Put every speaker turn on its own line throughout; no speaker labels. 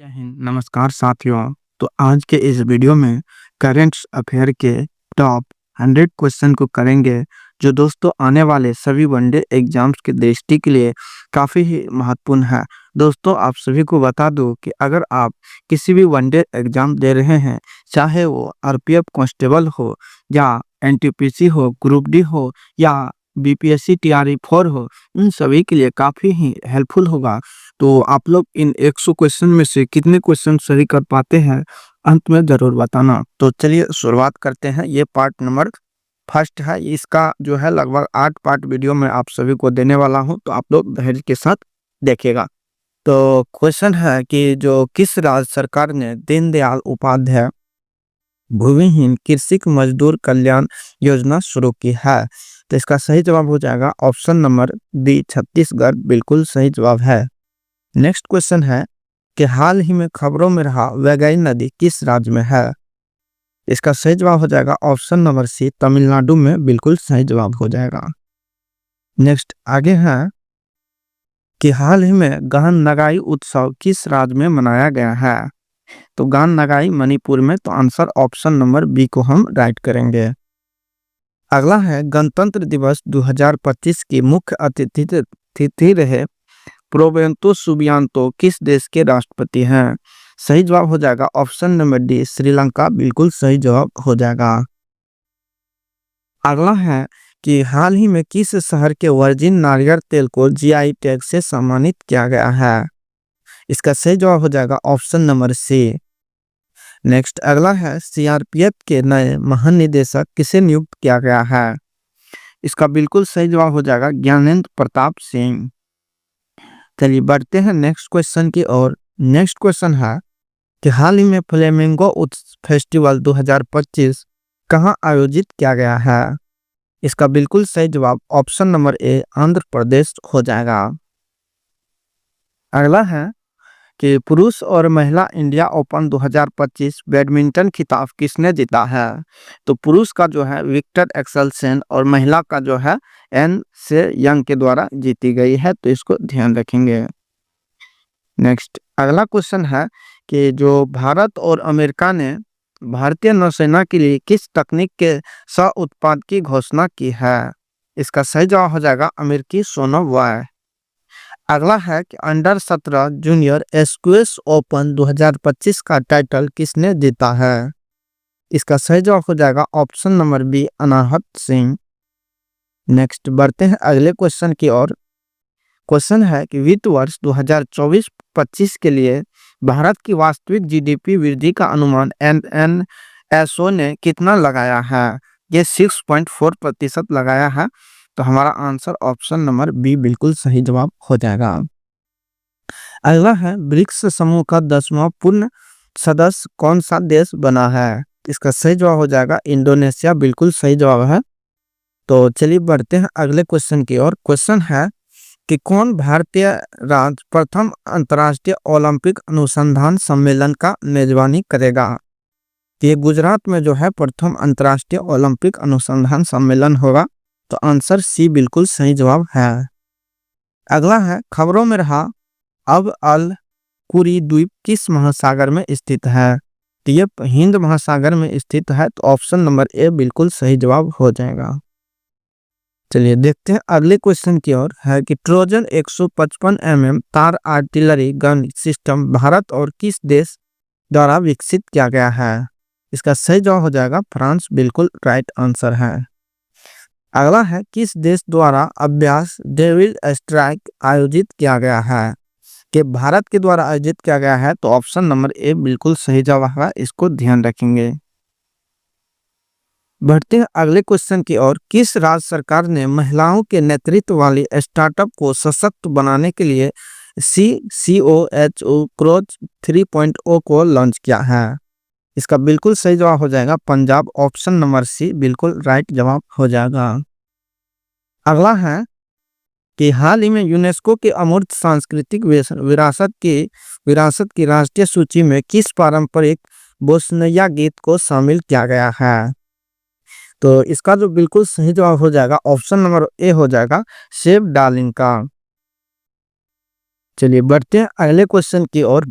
जय हिंद, नमस्कार साथियों। तो आज के इस वीडियो में करंट अफेयर के टॉप 100 क्वेश्चन को करेंगे, जो दोस्तों आने वाले सभी वनडे एग्जाम्स के दृष्टि के लिए काफ़ी ही महत्वपूर्ण है। दोस्तों आप सभी को बता दूं कि अगर आप किसी भी वनडे एग्जाम दे रहे हैं, चाहे वो आरपीएफ कांस्टेबल हो या एनटीपीसी हो, ग्रुप डी हो या बीपीएससी टीआरई 4 हो, इन सभी के लिए काफ़ी ही हेल्पफुल होगा। तो आप लोग इन 100 क्वेश्चन में से कितने क्वेश्चन सही कर पाते हैं, अंत में ज़रूर बताना। तो चलिए शुरुआत करते हैं। ये पार्ट नंबर फर्स्ट है। इसका जो है लगभग 8 पार्ट वीडियो में आप सभी को देने वाला हूं, तो आप लोग धैर्य के साथ देखिएगा। तो क्वेश्चन है कि जो किस राज्य सरकार ने दीनदयाल उपाध्याय भूमिहीन कृषक मजदूर कल्याण योजना शुरू की है? तो इसका सही जवाब हो जाएगा ऑप्शन नंबर डी, छत्तीसगढ़ बिल्कुल सही जवाब है। नेक्स्ट क्वेश्चन है कि हाल ही में खबरों में रहा वैगई नदी किस राज्य में है? इसका सही जवाब हो जाएगा ऑप्शन नंबर सी, तमिलनाडु में बिल्कुल सही जवाब हो जाएगा। नेक्स्ट आगे है कि हाल ही में गहन नगाई उत्सव किस राज्य में मनाया गया है? तो गहन नगाई मणिपुर में, तो आंसर ऑप्शन नंबर बी को हम राइट करेंगे। अगला है गणतंत्र दिवस 2025 की मुख्य अतिथि रहे प्रोबेंतो सुबियांतो किस देश के राष्ट्रपति हैं? सही जवाब हो जाएगा ऑप्शन नंबर डी, श्रीलंका बिल्कुल सही जवाब हो जाएगा। अगला है कि हाल ही में किस शहर के वर्जिन नारियल तेल को जीआई टैग से सम्मानित किया गया है? इसका सही जवाब हो जाएगा ऑप्शन नंबर सी। नेक्स्ट अगला है सीआरपीएफ के नए महानिदेशक किसे नियुक्त किया गया है? इसका बिल्कुल सही जवाब हो जाएगा ज्ञानेंद्र प्रताप सिंह। चलिए बढ़ते हैं नेक्स्ट क्वेश्चन की ओर। नेक्स्ट क्वेश्चन है कि हाल ही में फ्लेमिंगो फेस्टिवल 2025 कहां आयोजित किया गया है? इसका बिल्कुल सही जवाब option number A, Andhra Pradesh हो जाएगा। अगला है कि पुरुष और महिला इंडिया ओपन 2025 बैडमिंटन खिताब किसने जीता है? तो पुरुष का जो है विक्टर एक्सेलसेन और महिला का जो है एन से यंग के द्वारा जीती गई है, तो इसको ध्यान रखेंगे। नेक्स्ट अगला क्वेश्चन है कि जो भारत और अमेरिका ने भारतीय नौसेना के लिए किस तकनीक के सह उत्पाद की घोषणा की है? इसका सही जवाब हो जाएगा अमेरिकी सोनोवाय। अगला है कि अंडर 17 जूनियर स्क्वैश ओपन 2025 का टाइटल किसने जीता है? इसका सही जवाब हो जाएगा option number B, Anahat Singh. Next बढ़ते हैं अगले क्वेश्चन की ओर। क्वेश्चन है कि वित्त वर्ष 2024-25 के लिए भारत की वास्तविक जीडीपी वृद्धि का अनुमान एनएनएसओ ने कितना लगाया है? ये 6.4% लगाया है, तो हमारा आंसर ऑप्शन नंबर बी बिल्कुल सही जवाब हो जाएगा। अगला है ब्रिक्स समूह का 10वां पूर्ण सदस्य कौन सा देश बना है? इसका सही जवाब हो जाएगा इंडोनेशिया बिल्कुल सही जवाब है। तो चलिए बढ़ते हैं अगले क्वेश्चन की ओर। क्वेश्चन है कि कौन भारतीय राज्य प्रथम अंतर्राष्ट्रीय ओलंपिक अनुसंधान सम्मेलन का मेजबानी करेगा? ये गुजरात में जो है प्रथम अंतर्राष्ट्रीय ओलंपिक अनुसंधान सम्मेलन होगा, तो आंसर सी बिल्कुल सही जवाब है। अगला है खबरों में रहा अब अल कुरी द्वीप किस महासागर में स्थित है? तो ये हिंद महासागर में स्थित है, तो ऑप्शन नंबर ए बिल्कुल सही जवाब हो जाएगा। चलिए देखते हैं अगले क्वेश्चन की ओर। है कि ट्रोजन 155 mm तार आर्टिलरी गन सिस्टम भारत और किस देश द्वारा विकसित किया गया है? इसका सही जवाब हो जाएगा फ्रांस बिल्कुल राइट आंसर है। अगला है किस देश द्वारा अभ्यास डेविल स्ट्राइक आयोजित किया गया है? कि भारत के द्वारा आयोजित किया गया है, तो ऑप्शन नंबर ए बिल्कुल सही जवाब है, इसको ध्यान रखेंगे। बढ़ते हैं अगले क्वेश्चन की ओर। किस राज्य सरकार ने महिलाओं के नेतृत्व वाली स्टार्टअप को सशक्त बनाने के लिए CCOHO क्रोज 3.0 को लॉन्च किया है? इसका बिल्कुल सही जवाब हो जाएगा पंजाब, ऑप्शन नंबर सी बिल्कुल राइट जवाब हो जाएगा। अगला है कि हाल ही में यूनेस्को के अमूर्त सांस्कृतिक विरासत की राष्ट्रीय सूची में किस पारंपरिक बोस्निया गीत को शामिल किया गया है? तो इसका जो बिल्कुल सही जवाब हो जाएगा ऑप्शन नंबर ए हो जाएगा सेव डार्लिंग का। चलिए बढ़ते हैं अगले क्वेश्चन की ओर।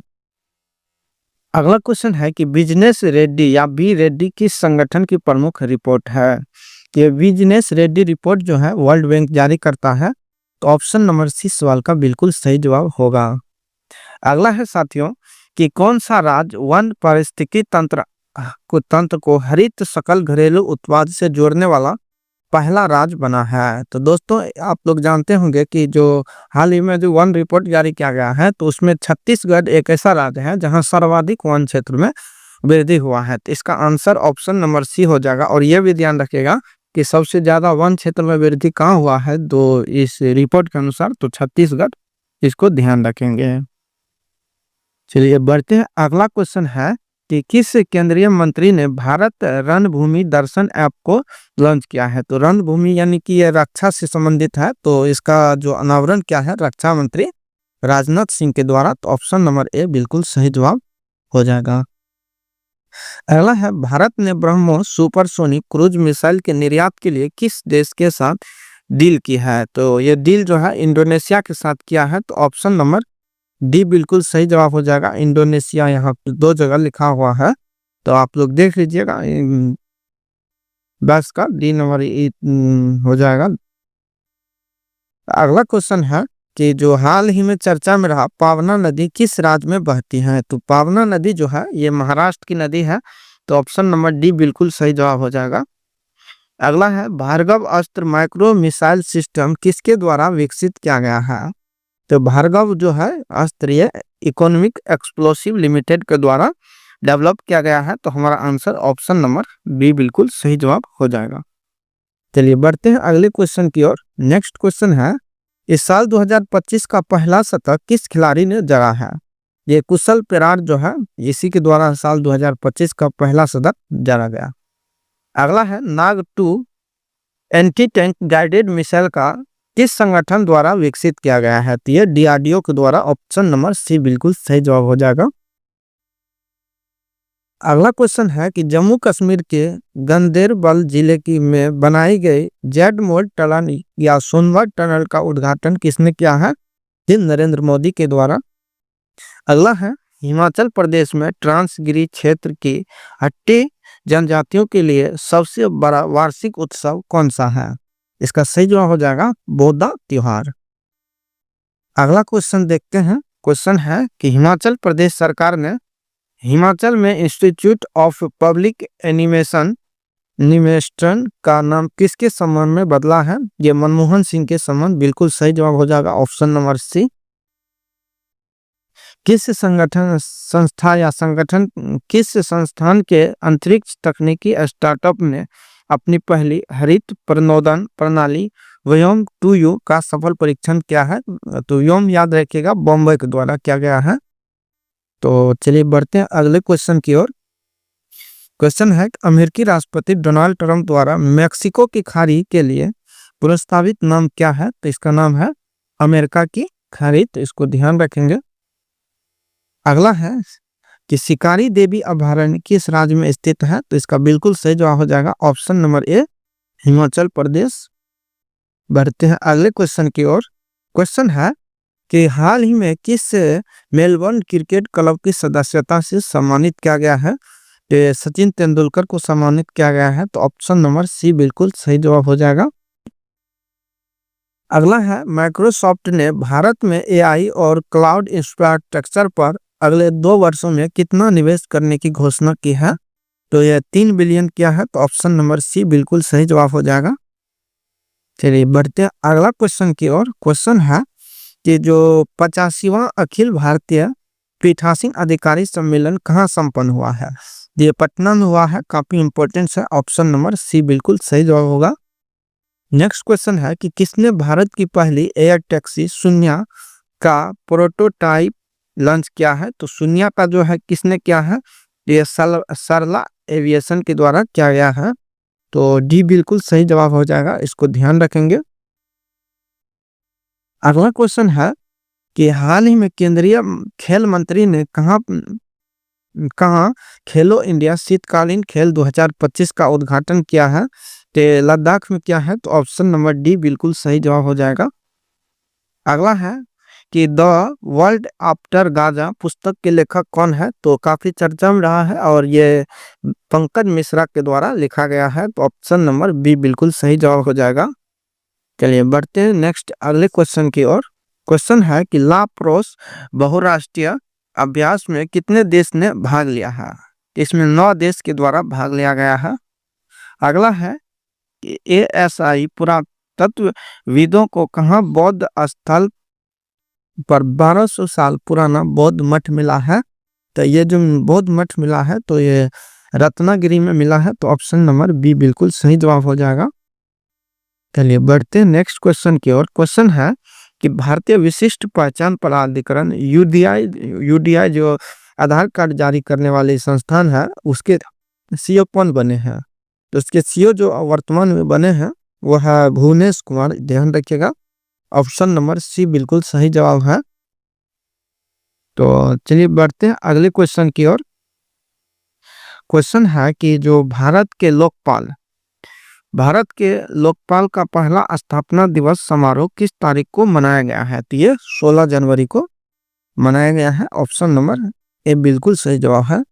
अगला क्वेश्चन है कि बिजनेस रेड्डी या बी रेड्डी किस संगठन की प्रमुख रिपोर्ट है। ये बिजनेस रेड्डी रिपोर्ट जो है वर्ल्ड बैंक जारी करता है। तो ऑप्शन नंबर सी सवाल का बिल्कुल सही जवाब होगा। अगला है साथियों कि कौन सा राज्य वन पारिस्थितिकी तंत्र को हरित सकल घरेलू उत्पाद से जोड़ने वाला पहला राज्य बना है। तो दोस्तों आप लोग जानते होंगे कि जो हाल ही में जो वन रिपोर्ट जारी किया गया है तो उसमें छत्तीसगढ़ एक ऐसा राज्य है जहां सर्वाधिक वन क्षेत्र में वृद्धि हुआ है। तो इसका आंसर ऑप्शन नंबर सी हो जाएगा। और यह भी ध्यान रखिएगा कि सबसे ज्यादा वन क्षेत्र में वृद्धि कहाँ हुआ है, तो इस रिपोर्ट के अनुसार तो छत्तीसगढ़, इसको ध्यान रखेंगे। चलिए बढ़ते हैं। अगला क्वेश्चन है कि किस केंद्रीय मंत्री ने भारत रणभूमि दर्शन ऐप को लॉन्च किया है। तो रणभूमि यानी कि ये रक्षा से संबंधित है, तो इसका जो अनावरण क्या है रक्षा मंत्री राजनाथ सिंह के द्वारा। तो ऑप्शन नंबर ए बिल्कुल सही जवाब हो जाएगा। अगला है भारत ने ब्रह्मोस सुपरसोनिक क्रूज मिसाइल के निर्यात के लिए किस देश के साथ डील की है। तो ये डील जो है इंडोनेशिया के साथ किया है। तो ऑप्शन नंबर डी बिल्कुल सही जवाब हो जाएगा। इंडोनेशिया यहाँ पे 2 जगह लिखा हुआ है, तो आप लोग देख लीजिएगा। 10 का डी नंबर हो जाएगा। अगला क्वेश्चन है कि जो हाल ही में चर्चा में रहा पावना नदी किस राज्य में बहती है। तो पावना नदी जो है ये महाराष्ट्र की नदी है। तो ऑप्शन नंबर डी बिल्कुल सही जवाब हो जाएगा। अगला है भार्गव अस्त्र माइक्रो मिसाइल सिस्टम किसके द्वारा विकसित किया गया है। तो भार्गव जो है अस्त्र ये इकोनॉमिक एक्सप्लोसिव लिमिटेड के द्वारा डेवलप किया गया है। तो हमारा आंसर ऑप्शन नंबर बी बिल्कुल सही जवाब हो जाएगा। चलिए बढ़ते हैं अगले क्वेश्चन की ओर। नेक्स्ट क्वेश्चन है इस साल 2025 का पहला शतक किस खिलाड़ी ने जड़ा है। ये कुशल पेरार जो है इसी के द्वारा साल 2025 का पहला शतक जड़ा गया। अगला है नाग 2 एंटी टैंक गाइडेड मिसाइल का किस संगठन द्वारा विकसित किया गया है। तो ये डीआरडीओ के द्वारा। ऑप्शन नंबर सी बिल्कुल सही जवाब हो जाएगा। अगला क्वेश्चन है कि जम्मू कश्मीर के गंदेरबल जिले की में बनाई गई जेड मोड टनल या सोनभद्र टनल का उद्घाटन किसने किया है। ये नरेंद्र मोदी के द्वारा। अगला है हिमाचल प्रदेश में ट्रांसगिरी क्षेत्र की हट्टी जनजातियों के लिए सबसे बड़ा वार्षिक उत्सव कौन सा है। इसका सही जवाब हो जाएगा बोदा त्योहार। अगला क्वेश्चन देखते हैं। क्वेश्चन है कि हिमाचल प्रदेश सरकार ने हिमाचल में इंस्टीट्यूट ऑफ पब्लिक एनिमेशन का नाम किसके संबंध में बदला है। ये मनमोहन सिंह के संबंध। बिल्कुल सही जवाब हो जाएगा ऑप्शन नंबर सी। किस संस्थान के अंतरिक्ष तकनीकी स्टार्टअप ने अपनी पहली हरित प्रणोदन प्रणाली व्योम 2U का सफल परीक्षण किया है। तो व्योम याद रखिएगा बॉम्बे के द्वारा किया गया है। तो चलिए बढ़ते हैं अगले क्वेश्चन की ओर। क्वेश्चन है अमेरिकी राष्ट्रपति डोनाल्ड ट्रंप द्वारा मेक्सिको की खाड़ी के लिए प्रस्तावित नाम क्या है। तो इसका नाम है अमेरिका की खाड़ी। तो इसको ध्यान रखेंगे। अगला है कि शिकारी देवी अभयारण्य किस राज्य में स्थित है। तो इसका बिल्कुल सही जवाब हो जाएगा option number A Himachal Pradesh. बढ़ते हैं अगले क्वेश्चन की ओर। क्वेश्चन है कि हाल ही में किस मेलबर्न क्रिकेट क्लब की सदस्यता से सम्मानित किया गया है। तो सचिन तेंदुलकर को सम्मानित किया गया है। तो ऑप्शन नंबर सी बिल्कुल सही जवाब हो जाएगा। अगला है माइक्रोसॉफ्ट ने भारत में एआई और क्लाउड इंफ्रास्ट्रक्चर पर अगले 2 वर्षों में कितना निवेश करने की घोषणा की है। तो यह 3 बिलियन किया है। तो ऑप्शन नंबर सी बिल्कुल सही जवाब हो जाएगा। चलिए बढ़ते हैं अगला क्वेश्चन की ओर। क्वेश्चन है कि जो 85वां अखिल भारतीय पीठासीन अधिकारी सम्मेलन कहाँ संपन्न हुआ है। ये पटना में हुआ है। काफी इंपॉर्टेंट है। ऑप्शन नंबर सी बिल्कुल सही जवाब होगा। नेक्स्ट क्वेश्चन है कि किसने भारत की पहली एयर टैक्सी शून्य का प्रोटोटाइप लॉन्च किया है। तो शून्य का जो है किसने किया है। ये सरला एविएशन के द्वारा किया गया है। तो डी बिल्कुल सही जवाब हो जाएगा। इसको ध्यान रखेंगे। अगला क्वेश्चन है कि हाल ही में केंद्रीय खेल मंत्री ने कहाँ खेलो इंडिया शीतकालीन खेल 2025 का उद्घाटन किया है। तो लद्दाख में किया है। तो ऑप्शन नंबर डी बिल्कुल सही जवाब हो जाएगा। अगला है कि द वर्ल्ड आफ्टर गाजा पुस्तक के लेखक कौन है, तो काफी चर्चा में रहा है और ये पंकज मिश्रा के द्वारा लिखा गया है। तो ऑप्शन नंबर बी बिल्कुल सही जवाब हो जाएगा। चलिए बढ़ते हैं नेक्स्ट अगले क्वेश्चन की ओर। क्वेश्चन है कि ला प्रोस बहुराष्ट्रीय अभ्यास में कितने देश ने भाग लिया है। इसमें 9 देश के द्वारा भाग लिया गया है। अगला है कि एएसआई पुरातत्वविदों को कहाँ बौद्ध स्थल पर 1200 साल पुराना बौद्ध मठ मिला है। तो ये जो बौद्ध मठ मिला है तो ये रत्नागिरी में मिला है। तो ऑप्शन नंबर बी बिल्कुल सही जवाब हो जाएगा। चलिए बढ़ते हैं नेक्स्ट क्वेश्चन की ओर। क्वेश्चन है कि भारतीय विशिष्ट पहचान प्राधिकरण यूडीआई जो आधार कार्ड जारी करने वाले संस्थान है उसके सीईओ कौन बने हैं। तो उसके सीईओ जो वर्तमान में बने हैं वो है भुवनेश कुमार, ध्यान रखिएगा। ऑप्शन नंबर सी बिल्कुल सही जवाब है। तो चलिए बढ़ते हैं अगले क्वेश्चन की ओर। क्वेश्चन है कि जो भारत के लोकपाल का पहला स्थापना दिवस समारोह किस तारीख को मनाया गया है। तो ये 16 जनवरी को मनाया गया है। ऑप्शन नंबर ए बिल्कुल सही जवाब है।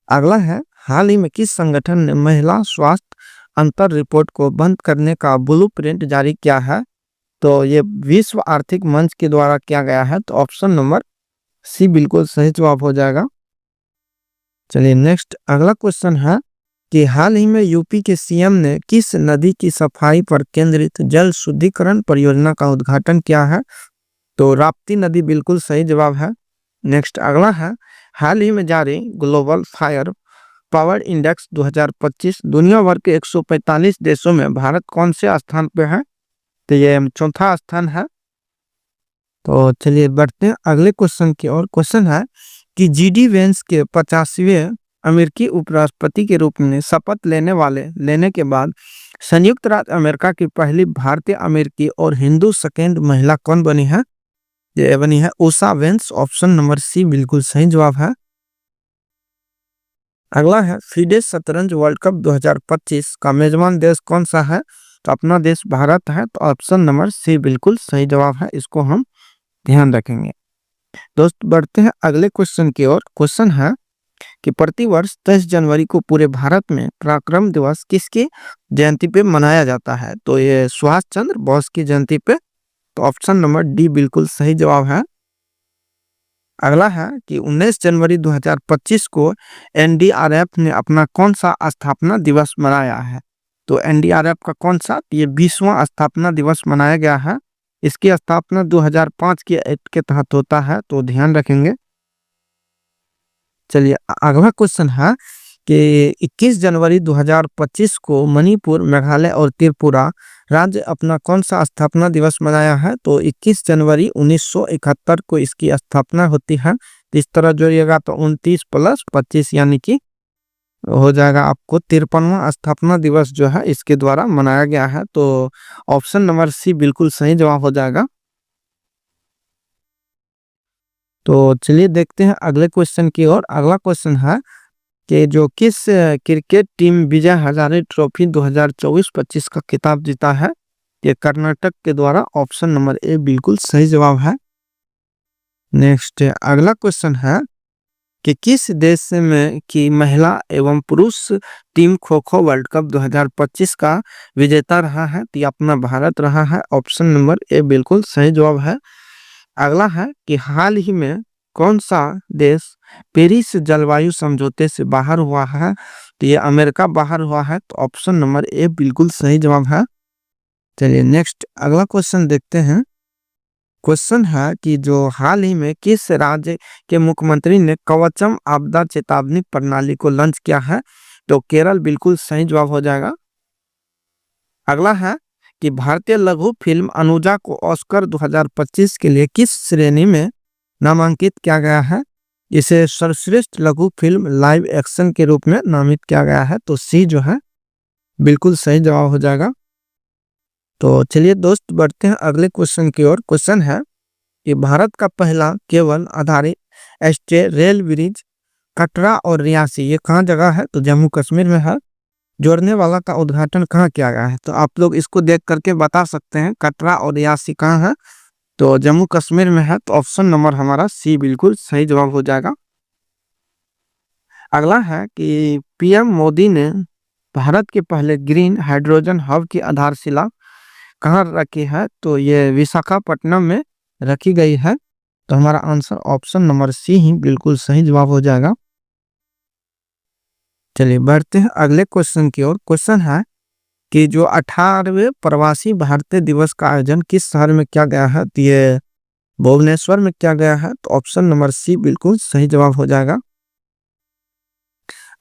अगला है हाल ही में किस संगठन ने महिला स्वास्थ्य अंतर रिपोर्ट को बंद करने का ब्लूप्रिंट जारी किया है। तो ये विश्व आर्थिक मंच के द्वारा किया गया है। तो ऑप्शन नंबर सी बिल्कुल सही जवाब हो जाएगा। चलिए नेक्स्ट अगला क्वेश्चन है कि हाल ही में यूपी के सीएम ने किस नदी की सफाई पर केंद्रित जल शुद्धिकरण परियोजना का उद्घाटन किया है। तो राप्ती नदी बिल्कुल सही जवाब है। नेक्स्ट अगला है हाल ही में जारी ग्लोबल फायर पावर इंडेक्स 2025 दुनिया भर के 145 देशों में भारत कौन से स्थान पे है। तो ये चौथा स्थान है। तो चलिए बढ़ते हैं अगले क्वेश्चन की ओर। क्वेश्चन है कि जीडी वेंस के 50वें अमेरिकी उपराष्ट्रपति के रूप में शपथ लेने के बाद संयुक्त राज्य अमेरिका की पहली भारतीय अमेरिकी और हिंदू सेकेंड महिला कौन बनी है। ये बनी है Usha veins. Option number C बिल्कुल सही जवाब है। अगला है फिडे शतरंज वर्ल्ड कप 2025 का मेजबान देश कौन सा है। तो अपना देश भारत है। तो ऑप्शन नंबर सी बिल्कुल सही जवाब है, इसको हम ध्यान रखेंगे। दोस्त बढ़ते हैं अगले क्वेश्चन की ओर। क्वेश्चन है कि प्रतिवर्ष 10 जनवरी को पूरे भारत में पराक्रम दिवस किसकी जयंती पे मनाया जाता है। तो ये सुभाष चंद्र बोस की जयंती पे। तो ऑप्शन नंबर डी बिल्कुल सही जवाब है। अगला है कि 19 जनवरी 2025 को एनडीआरएफ ने अपना कौन सा स्थापना दिवस मनाया है। तो एनडीआरएफ का कौन सा, ये 20वां स्थापना दिवस मनाया गया है। इसकी स्थापना 2005 के एक्ट के तहत होता है, तो ध्यान रखेंगे। चलिए अगला क्वेश्चन है कि 21 जनवरी 2025 को मणिपुर, मेघालय और त्रिपुरा राज्य अपना कौन सा स्थापना दिवस मनाया है। तो 21 जनवरी 1971 को इसकी स्थापना होती है। इस तरह जोड़िएगा तो 29 + 25 यानी कि हो जाएगा आपको 53वां स्थापना दिवस जो है इसके द्वारा मनाया गया है। तो ऑप्शन नंबर सी बिल्कुल सही जवाब हो जाएगा। तो चलिए देखते हैं अगले क्वेश्चन की ओर। अगला क्वेश्चन है कि जो किस cricket team Vijay Hazare trophy 2024-25 का खिताब जीता है। ये कर्नाटक के द्वारा। ऑप्शन नंबर ए बिल्कुल सही जवाब है। नेक्स्ट अगला क्वेश्चन है कि किस देश में की महिला एवं पुरुष team kho kho world cup 2025 का विजेता रहा है। तो ये अपना भारत रहा है। ऑप्शन नंबर ए बिल्कुल सही जवाब है। अगला है कि हाल ही में कौन सा देश पेरिस जलवायु समझौते से बाहर हुआ है। तो ये अमेरिका बाहर हुआ है। तो ऑप्शन नंबर ए बिल्कुल सही जवाब है। चलिए नेक्स्ट अगला क्वेश्चन देखते हैं। क्वेश्चन है कि जो हाल ही में किस राज्य के मुख्यमंत्री ने कवचम आपदा चेतावनी प्रणाली को लॉन्च किया है। तो केरल बिल्कुल सही जवाब हो जाएगा। अगला है कि भारतीय लघु फिल्म अनुजा को ऑस्कर 2025 के लिए किस श्रेणी में नामांकित किया गया है। इसे सर्वश्रेष्ठ लघु फिल्म लाइव एक्शन के रूप में नामित किया गया है। तो सी जो है बिल्कुल सही जवाब हो जाएगा। तो चलिए दोस्त बढ़ते हैं अगले क्वेश्चन की ओर। क्वेश्चन है कि भारत का पहला केबल आधारित एक्सप्रेस रेल ब्रिज कटरा और रियासी ये कहाँ जगह है। तो जम्मू कश्मीर में है। जोड़ने वाला का उद्घाटन कहाँ किया गया है। तो आप लोग इसको देख करके बता सकते हैं कटरा और रियासी कहाँ है। तो जम्मू कश्मीर में है, तो ऑप्शन नंबर हमारा सी बिल्कुल सही जवाब हो जाएगा। अगला है कि पीएम मोदी ने भारत के पहले ग्रीन हाइड्रोजन हब की आधारशिला कहाँ रखी है? तो ये विशाखापट्टनम में रखी गई है। तो हमारा आंसर ऑप्शन नंबर सी ही बिल्कुल सही जवाब हो जाएगा। चलिए बढ़ते हैं अगले क्वेश्चन की ओर। क्वेश्चन है कि जो 18वें प्रवासी भारतीय दिवस का आयोजन किस शहर में किया गया है? तो ये भुवनेश्वर में किया गया है। तो ऑप्शन नंबर सी बिल्कुल सही जवाब हो जाएगा।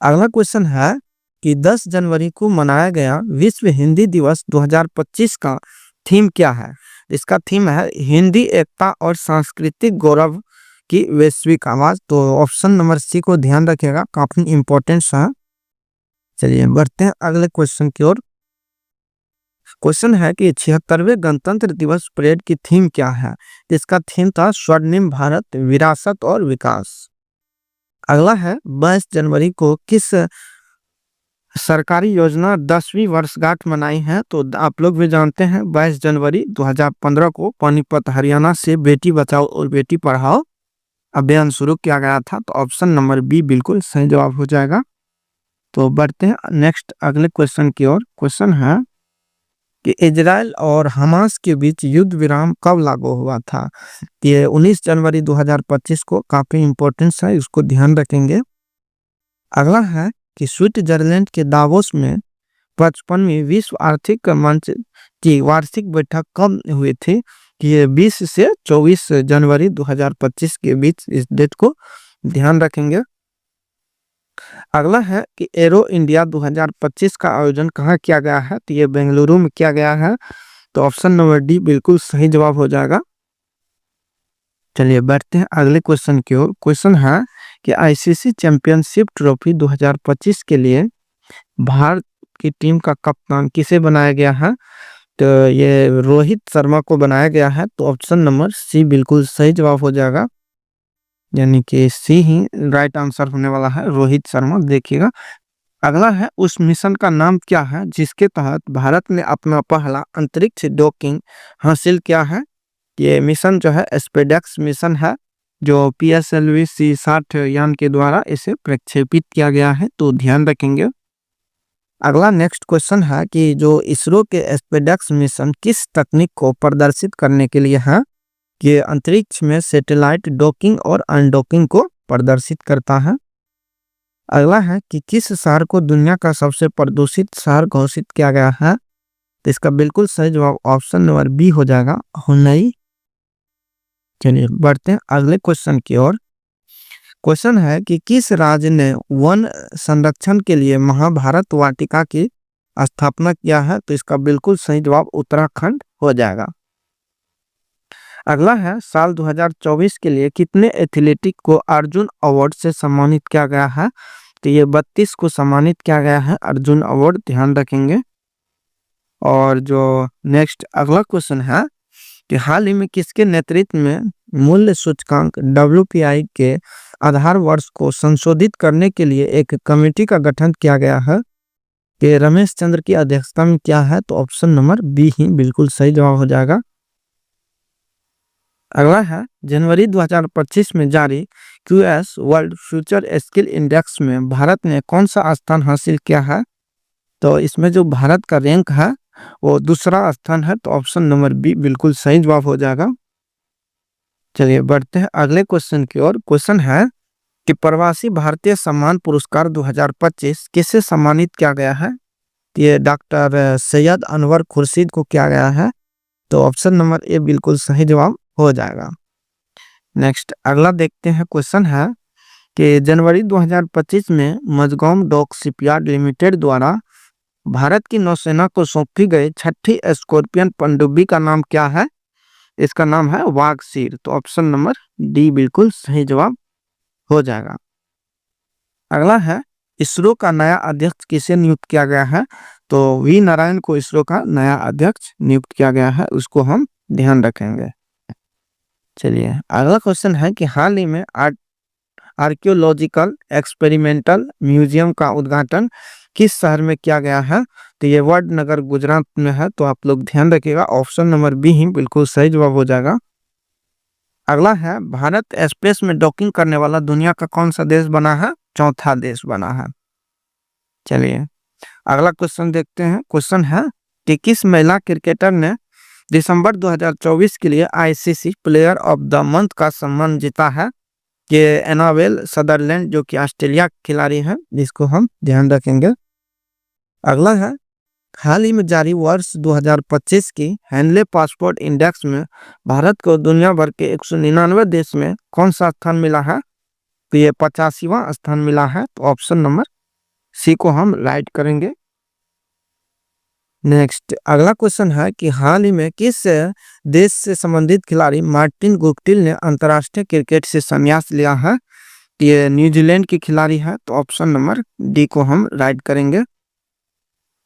अगला क्वेश्चन है कि 10 जनवरी को मनाया गया विश्व हिंदी दिवस 2025 का थीम क्या है? इसका थीम है हिंदी एकता और सांस्कृतिक गौरव की वैश्विक आवाज। तो ऑप्शन नंबर सी को ध्यान रखिएगा, काफी इंपॉर्टेंट है। चलिए बढ़ते हैं अगले क्वेश्चन की ओर। क्वेश्चन है कि 76वें गणतंत्र दिवस परेड की थीम क्या है? इसका थीम था स्वर्णिम भारत, विरासत और विकास। अगला है 22 जनवरी को किस सरकारी योजना 10वीं वर्षगांठ मनाई है? तो आप लोग भी जानते हैं 22 जनवरी 2015 को पानीपत हरियाणा से बेटी बचाओ और बेटी पढ़ाओ अभियान शुरू किया गया था। तो ऑप्शन नंबर बी बिल्कुल सही जवाब हो जाएगा। तो बढ़ते हैं नेक्स्ट अगले क्वेश्चन की ओर। क्वेश्चन है कि इजराइल और हमास के बीच युद्ध विराम कब लागू हुआ था? ये 19 जनवरी 2025 को, काफी इंपॉर्टेंट है, इसको ध्यान रखेंगे। अगला है कि स्विट्जरलैंड के दावोस में 55वीं विश्व आर्थिक मंच की वार्षिक बैठक कब हुई थी? कि ये 20 से 24 जनवरी 2025 के बीच, इस डेट को ध्यान रखेंगे। अगला है कि एरो इंडिया 2025 का आयोजन कहाँ किया गया है? तो ये बेंगलुरु में किया गया है। तो ऑप्शन नंबर डी बिल्कुल सही जवाब हो जाएगा। चलिए बढ़ते हैं अगले क्वेश्चन की ओर। क्वेश्चन है कि आईसीसी चैंपियनशिप ट्रॉफी 2025 के लिए भारत की टीम का कप्तान किसे बनाया गया है? तो ये रोहित शर्मा को बनाया गया है। तो ऑप्शन नंबर सी बिल्कुल सही जवाब हो जाएगा, यानी कि सी ही राइट आंसर होने वाला है, रोहित शर्मा। देखिएगा अगला है उस मिशन का नाम क्या है जिसके तहत भारत ने अपना पहला अंतरिक्ष डॉकिंग हासिल किया है? ये मिशन जो है स्पेडेक्स मिशन है, जो PSLV C-60 यान के द्वारा इसे प्रक्षेपित किया गया है। तो ध्यान रखेंगे। अगला नेक्स्ट क्वेश्चन है कि जो इसरो के स्पेडेक्स मिशन किस तकनीक को प्रदर्शित करने के लिए है? कि अंतरिक्ष में सैटेलाइट डॉकिंग और अनडॉकिंग को प्रदर्शित करता है। अगला है कि किस शहर को दुनिया का सबसे प्रदूषित शहर घोषित किया गया है? तो इसका बिल्कुल सही जवाब ऑप्शन नंबर बी हो जाएगा, हुनाई। चलिए बढ़ते हैं अगले क्वेश्चन की ओर। क्वेश्चन है कि किस राज्य ने वन संरक्षण के लिए महाभारत वाटिका की स्थापना किया है? तो इसका बिल्कुल सही जवाब उत्तराखंड हो जाएगा। अगला है साल 2024 के लिए कितने एथलेटिक को अर्जुन अवार्ड से सम्मानित किया गया है? तो ये 32 को सम्मानित किया गया है अर्जुन अवार्ड, ध्यान रखेंगे। और जो नेक्स्ट अगला क्वेश्चन है कि हाल ही में किसके नेतृत्व में मूल्य सूचकांक WPI के आधार वर्ष को संशोधित करने के लिए एक कमेटी का गठन किया गया है? कि रमेश चंद्र की अध्यक्षता में क्या है? तो ऑप्शन नंबर बी ही बिल्कुल सही जवाब हो जाएगा। अगला है जनवरी 2025 में जारी QS world future skill index में भारत ने कौन सा स्थान हासिल किया है? तो इसमें जो भारत का रैंक है वो दूसरा स्थान है। तो ऑप्शन नंबर बी बिल्कुल सही जवाब हो जाएगा। चलिए बढ़ते हैं अगले क्वेश्चन की ओर। क्वेश्चन है कि प्रवासी भारतीय सम्मान पुरस्कार 2025 किसे सम्मानित किया गया है? ये डॉक्टर सैयद अनवर खुर्शीद को किया गया है। तो ऑप्शन नंबर ए बिल्कुल सही जवाब हो जाएगा। नेक्स्ट अगला देखते हैं। क्वेश्चन है कि जनवरी 2025 में मजगांव डॉक शिपयार्ड लिमिटेड द्वारा भारत की नौसेना को सौंपी गई छठी स्कॉर्पियन पनडुब्बी का नाम क्या है? इसका नाम है वागसीर। तो ऑप्शन नंबर डी बिल्कुल सही जवाब हो जाएगा। अगला है इसरो का नया अध्यक्ष किसे नियुक्त किया गया है? तो वी नारायण को इसरो का नया अध्यक्ष नियुक्त किया गया है, उसको हम ध्यान रखेंगे। चलिए अगला क्वेश्चन है कि हाल ही में आर्कियोलॉजिकल एक्सपेरिमेंटल म्यूजियम का उद्घाटन किस शहर में किया गया है? तो ये वडनगर गुजरात में है। तो आप लोग ध्यान रखिएगा, ऑप्शन नंबर बी ही बिल्कुल सही जवाब हो जाएगा। अगला है, भारत स्पेस में डॉकिंग करने वाला दुनिया का कौन सा देश बना है? चौथा देश बना है। चलिए अगला क्वेश्चन देखते हैं। क्वेश्चन है कि किस महिला क्रिकेटर ने दिसंबर 2024 के लिए ICC player of the month का सम्मान जीता है? ये एनाबेल सदरलैंड, जो कि ऑस्ट्रेलिया की खिलाड़ी है, जिसको हम ध्यान रखेंगे। अगला है, हाल ही में जारी वर्ष 2025 की हैंडले पासपोर्ट इंडेक्स में भारत को दुनिया भर के 199 देश में कौन सा स्थान मिला है? तो ये 85वां स्थान मिला है। तो ऑप्शन नंबर सी को हम राइट करेंगे। नेक्स्ट अगला क्वेश्चन है कि हाल ही में किस देश से संबंधित खिलाड़ी मार्टिन गुप्टिल ने अंतर्राष्ट्रीय क्रिकेट से संन्यास लिया है? ये न्यूजीलैंड की खिलाड़ी है। तो ऑप्शन नंबर डी को हम राइट करेंगे।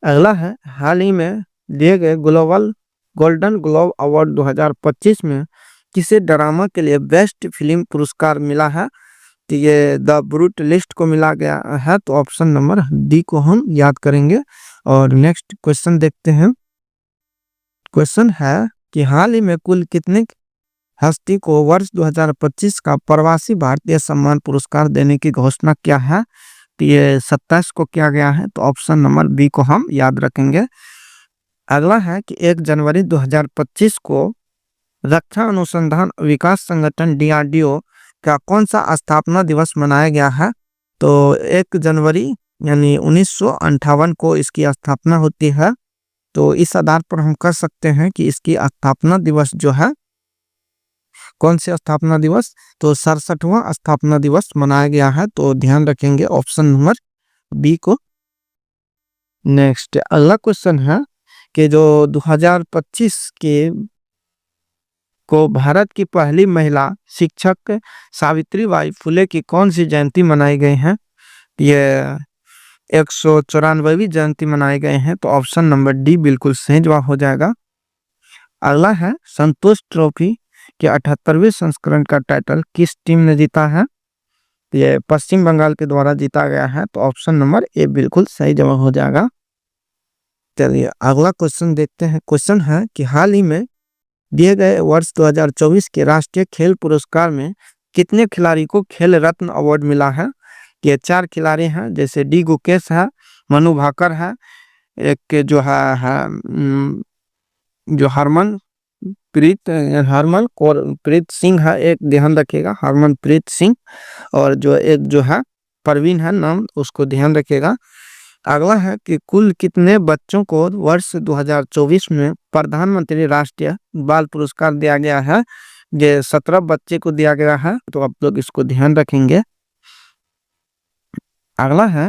अगला है, हाल ही में दिए गए ग्लोबल गोल्डन ग्लोब अवार्ड 2025 में किसे ड्रामा के लिए बेस्ट फिल्म पुरस्कार मिला है? तो ये द ब्रूट लिस्ट को मिला गया है। तो ऑप्शन नंबर डी को हम याद करेंगे। और नेक्स्ट क्वेश्चन देखते हैं। क्वेश्चन है कि हाल ही में कुल कितने हस्ती को वर्ष 2025 का प्रवासी भारतीय सम्मान पुरस्कार देने की घोषणा किया है? तो ये 27 को किया गया है। तो ऑप्शन नंबर बी को हम याद रखेंगे। अगला है कि 1 जनवरी 2025 को रक्षा अनुसंधान विकास संगठन डीआरडीओ का कौन सा स्थापना दिवस मनाया गया है? तो 1 जनवरी यानी 1958 को इसकी स्थापना होती है। तो इस आधार पर हम कह सकते हैं कि इसकी स्थापना दिवस जो है, कौन से स्थापना दिवस? तो 67वां स्थापना दिवस मनाया गया है। तो ध्यान रखेंगे ऑप्शन नंबर बी को। नेक्स्ट अगला क्वेश्चन है कि जो 2025 के को भारत की पहली महिला शिक्षक सावित्रीबाई फुले की कौन सी जयंती मनाई गई है? ये 194वीं जयंती मनाए गए हैं। तो ऑप्शन नंबर डी बिल्कुल सही जवाब हो जाएगा। अगला है, संतोष ट्रॉफी के 78वें संस्करण का टाइटल किस टीम ने जीता है? ये पश्चिम बंगाल के द्वारा जीता गया है। तो ऑप्शन नंबर ए बिल्कुल सही जवाब हो जाएगा। चलिए अगला क्वेश्चन देखते हैं। क्वेश्चन है कि हाल ही में दिए गए वर्ष 2024 के राष्ट्रीय खेल पुरस्कार में कितने खिलाड़ी को खेल रत्न अवार्ड मिला है? ये 4 खिलाड़ी हैं, जैसे डी गुकेश है, मनु भाकर है, एक जो है जो हरमनप्रीत सिंह है, एक ध्यान रखिएगा हरमनप्रीत सिंह, और जो एक जो है परवीन है नाम, उसको ध्यान रखिएगा। अगला है कि कुल कितने बच्चों को वर्ष 2024 में प्रधानमंत्री राष्ट्रीय बाल पुरस्कार दिया गया है? ये 17 बच्चे को दिया गया है। तो आप लोग इसको ध्यान रखेंगे। अगला है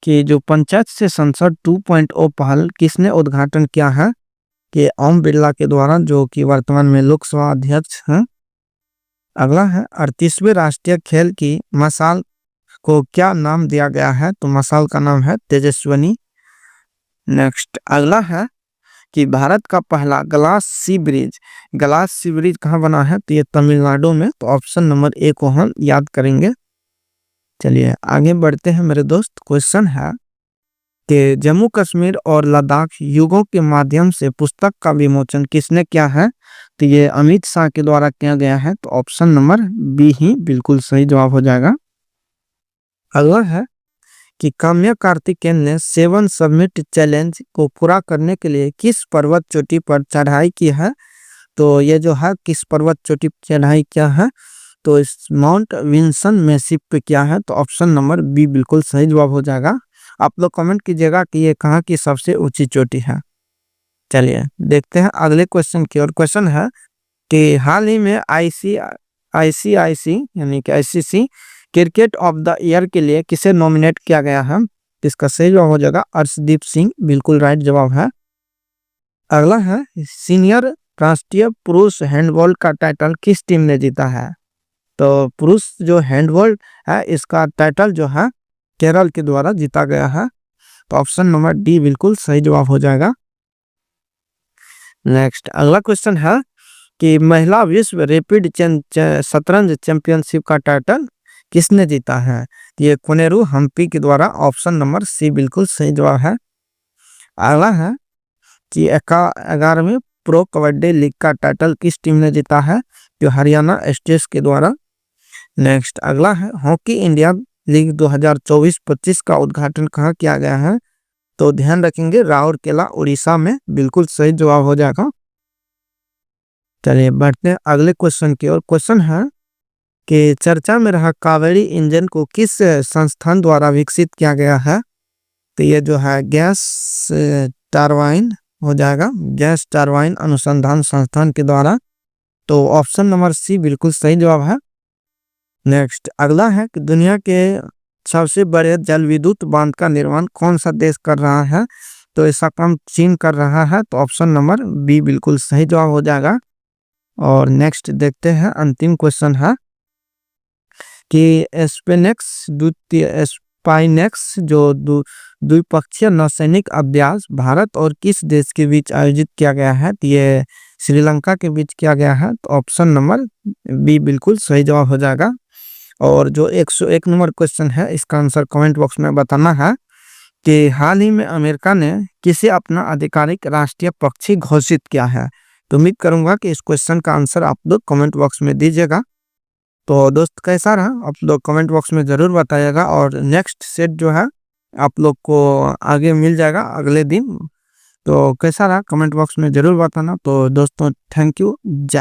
कि जो पंचायत से संसद 2.0 पहल किसने उद्घाटन किया है? कि ओम बिरला के द्वारा, जो कि वर्तमान में लोकसभा अध्यक्ष हैं। अगला है, 38वें राष्ट्रीय खेल की मशाल को क्या नाम दिया गया है? तो मशाल का नाम है तेजस्विनी। नेक्स्ट अगला है कि भारत का पहला ग्लास सी ब्रिज कहाँ बना है? तो ये तमिलनाडु में। तो ऑप्शन नंबर ए को हम याद करेंगे। चलिए आगे बढ़ते हैं मेरे दोस्त। क्वेश्चन है कि जम्मू कश्मीर और लद्दाख युगों के माध्यम से पुस्तक का विमोचन किसने किया है? तो ये अमित शाह के द्वारा किया गया है। तो ऑप्शन नंबर बी ही बिल्कुल सही जवाब हो जाएगा। अगला है कि काम्या कार्तिकेयन ने 7 समिट चैलेंज को पूरा करने के लिए किस पर्वत चोटी पर चढ़ाई की है? तो ये जो है किस पर्वत चोटी पर चढ़ाई किया है? तो इस माउंट विंसन मैसिव पे किया है। तो ऑप्शन नंबर बी बिल्कुल सही जवाब हो जाएगा। आप लोग कमेंट कीजिएगा कि ये कहाँ की सबसे ऊंची चोटी है। चलिए देखते हैं अगले क्वेश्चन की। और क्वेश्चन है कि हाल ही में आईसीआईसी यानी कि ICC cricket of the year के लिए किसे नॉमिनेट किया गया है? इसका सही जवाब हो जाएगा अर्शदीप सिंह, बिल्कुल राइट जवाब है। अगला है, सीनियर राष्ट्रीय पुरुष हैंडबॉल का टाइटल किस टीम ने जीता है? तो पुरुष जो हैंडबॉल है, इसका टाइटल जो है केरल के द्वारा जीता गया है। तो ऑप्शन नंबर डी बिल्कुल सही जवाब हो जाएगा। नेक्स्ट अगला क्वेश्चन है कि महिला विश्व रैपिड शतरंज चैंपियनशिप का टाइटल किसने जीता है? ये कोनेरू हम्पी के द्वारा। ऑप्शन नंबर सी बिल्कुल सही जवाब है। अगला है कि 11वें प्रो कबड्डी लीग का टाइटल किस टीम ने जीता है? जो हरियाणा स्टेट्स के द्वारा। नेक्स्ट अगला है हॉकी इंडिया लीग 2024-25 का उद्घाटन कहाँ किया गया है? तो ध्यान रखेंगे राउरकेला उड़ीसा में, बिल्कुल सही जवाब हो जाएगा। चलिए बढ़ते हैं अगले क्वेश्चन की ओर। क्वेश्चन है कि चर्चा में रहा कावेरी इंजन को किस संस्थान द्वारा विकसित किया गया है? तो ये जो है गैस टरबाइन हो जाएगा, गैस टरबाइन अनुसंधान संस्थान के द्वारा। तो ऑप्शन नंबर सी बिल्कुल सही जवाब है। नेक्स्ट अगला है कि दुनिया के सबसे बड़े जल विद्युत बांध का निर्माण कौन सा देश कर रहा है? तो ऐसा काम चीन कर रहा है। तो ऑप्शन नंबर बी बिल्कुल सही जवाब हो जाएगा। और नेक्स्ट देखते हैं, अंतिम क्वेश्चन है कि स्पाइनेक्स जो द्विपक्षीय नौसैनिक अभ्यास भारत और किस देश के बीच आयोजित किया गया है? तो ये श्रीलंका के बीच किया गया है। तो ऑप्शन नंबर बी बिल्कुल सही जवाब हो जाएगा। और जो 101 नंबर क्वेश्चन है, इसका आंसर कमेंट बॉक्स में बताना है कि हाल ही में अमेरिका ने किसे अपना आधिकारिक राष्ट्रीय पक्षी घोषित किया है? तो उम्मीद करूंगा कि इस क्वेश्चन का आंसर आप लोग कमेंट बॉक्स में दीजिएगा। तो दोस्त कैसा रहा आप लोग कमेंट बॉक्स में ज़रूर बताइएगा। और नेक्स्ट सेट जो है आप लोग को आगे मिल जाएगा अगले दिन। तो कैसा रहा कमेंट बॉक्स में ज़रूर बताना। तो दोस्तों थैंक यू, जय।